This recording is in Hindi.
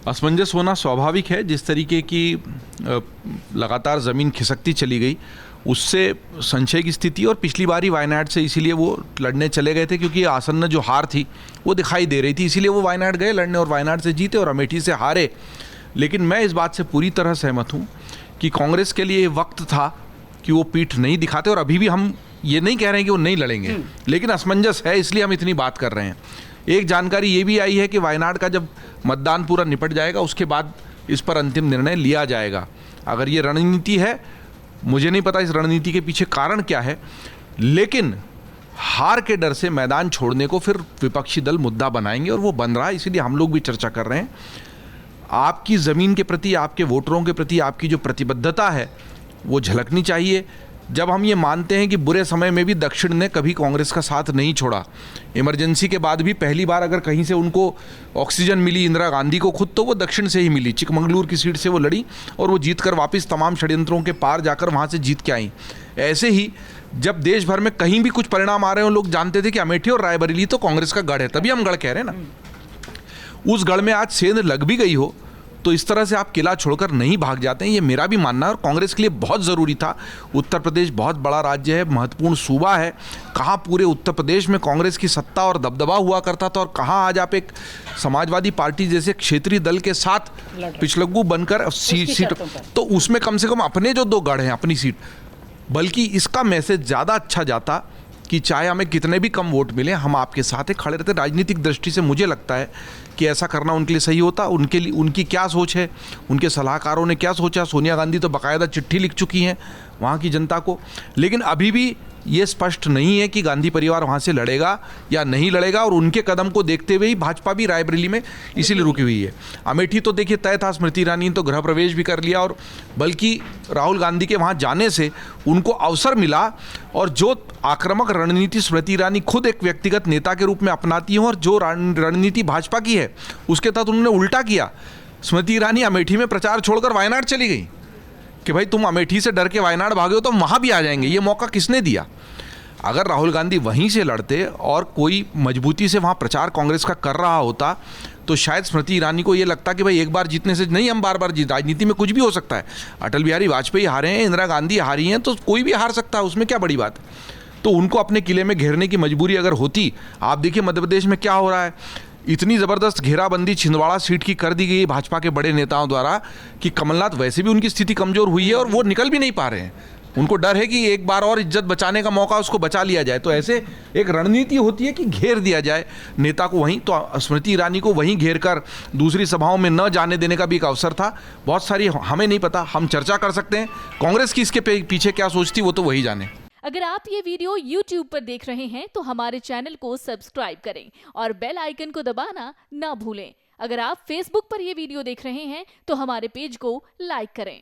असमंजस होना स्वाभाविक है। जिस तरीके की लगातार ज़मीन खिसकती चली गई उससे संशय की स्थिति, और पिछली बार ही वायनाड से इसीलिए वो लड़ने चले गए थे क्योंकि आसन्न जो हार थी वो दिखाई दे रही थी, इसीलिए वो वायनाड गए लड़ने और वायनाड से जीते और अमेठी से हारे। लेकिन मैं इस बात से पूरी तरह सहमत हूँ कि कांग्रेस के लिए वक्त था कि वो पीठ नहीं दिखाते, और अभी भी हम ये नहीं कह रहे हैं कि वो नहीं लड़ेंगे, लेकिन असमंजस है इसलिए हम इतनी बात कर रहे हैं। एक जानकारी ये भी आई है कि वायनाड का जब मतदान पूरा निपट जाएगा उसके बाद इस पर अंतिम निर्णय लिया जाएगा। अगर ये रणनीति है, मुझे नहीं पता इस रणनीति के पीछे कारण क्या है, लेकिन हार के डर से मैदान छोड़ने को फिर विपक्षी दल मुद्दा बनाएंगे और वो बन रहा है, इसीलिए हम लोग भी चर्चा कर रहे हैं। आपकी ज़मीन के प्रति, आपके वोटरों के प्रति आपकी जो प्रतिबद्धता है वो झलकनी चाहिए। जब हम ये मानते हैं कि बुरे समय में भी दक्षिण ने कभी कांग्रेस का साथ नहीं छोड़ा, इमरजेंसी के बाद भी पहली बार अगर कहीं से उनको ऑक्सीजन मिली इंदिरा गांधी को खुद, तो वो दक्षिण से ही मिली। चिकमंगलूर की सीट से वो लड़ी और वो जीत कर वापस तमाम षड्यंत्रों के पार जाकर वहाँ से जीत के आई। ऐसे ही जब देश भर में कहीं भी कुछ परिणाम आ रहे हो, लोग जानते थे कि अमेठी और रायबरेली तो कांग्रेस का गढ़ है, तभी हम गढ़ कह रहे हैं ना। उस गढ़ में आज सेंध लग भी गई हो तो इस तरह से आप किला छोड़कर नहीं भाग जाते हैं, ये मेरा भी मानना है। और कांग्रेस के लिए बहुत ज़रूरी था। उत्तर प्रदेश बहुत बड़ा राज्य है, महत्वपूर्ण सूबा है। कहाँ पूरे उत्तर प्रदेश में कांग्रेस की सत्ता और दबदबा हुआ करता था, और कहाँ आज आप एक समाजवादी पार्टी जैसे क्षेत्रीय दल के साथ पिछलग्गू बनकर सीट, तो उसमें कम से कम अपने जो दो गढ़ हैं अपनी सीट, बल्कि इसका मैसेज ज़्यादा अच्छा जाता कि चाहे हमें कितने भी कम वोट मिले, हम आपके साथ हैं, खड़े रहते। राजनीतिक दृष्टि से मुझे लगता है कि ऐसा करना उनके लिए सही होता। उनके लिए उनकी क्या सोच है, उनके सलाहकारों ने क्या सोचा, सोनिया गांधी तो बाकायदा चिट्ठी लिख चुकी हैं वहाँ की जनता को, लेकिन अभी भी ये स्पष्ट नहीं है कि गांधी परिवार वहाँ से लड़ेगा या नहीं लड़ेगा। और उनके कदम को देखते हुए ही भाजपा भी रायबरेली में इसीलिए रुकी हुई है। अमेठी तो देखिए तय था, स्मृति ईरानी ने तो गृह प्रवेश भी कर लिया, और बल्कि राहुल गांधी के वहाँ जाने से उनको अवसर मिला। और जो आक्रामक रणनीति स्मृति ईरानी खुद एक व्यक्तिगत नेता के रूप में अपनाती हैं, और जो रणनीति भाजपा की है उसके तहत उन्होंने उल्टा किया। स्मृति ईरानी अमेठी में प्रचार छोड़कर वायनाड चली गई कि भाई तुम अमेठी से डर के वायनाड भागे हो तो हम वहाँ भी आ जाएंगे। ये मौका किसने दिया? अगर राहुल गांधी वहीं से लड़ते और कोई मजबूती से वहाँ प्रचार कांग्रेस का कर रहा होता तो शायद स्मृति ईरानी को ये लगता कि भाई एक बार जीतने से नहीं, हम बार बार जीत, राजनीति में कुछ भी हो सकता है। अटल बिहारी वाजपेयी हारे हैं, इंदिरा गांधी हारी हैं, तो कोई भी हार सकता है, उसमें क्या बड़ी बात है। तो उनको अपने किले में घेरने की मजबूरी अगर होती, आप देखिए मध्य प्रदेश में क्या हो रहा है, इतनी ज़बरदस्त घेराबंदी छिंदवाड़ा सीट की कर दी गई है भाजपा के बड़े नेताओं द्वारा कि कमलनाथ वैसे भी उनकी स्थिति कमज़ोर हुई है और वो निकल भी नहीं पा रहे हैं। उनको डर है कि एक बार और इज्जत बचाने का मौका उसको बचा लिया जाए, तो ऐसे एक रणनीति होती है कि घेर दिया जाए नेता को वहीं। तो स्मृति ईरानी को वहीं घेर कर दूसरी सभाओं में न जाने देने का भी एक अवसर था। बहुत सारी हमें नहीं पता, हम चर्चा कर सकते हैं कांग्रेस की इसके पीछे क्या सोचती, वो तो वही जाने। अगर आप ये वीडियो YouTube पर देख रहे हैं तो हमारे चैनल को सब्सक्राइब करें और बेल आइकन को दबाना ना भूलें। अगर आप Facebook पर ये वीडियो देख रहे हैं तो हमारे पेज को लाइक करें।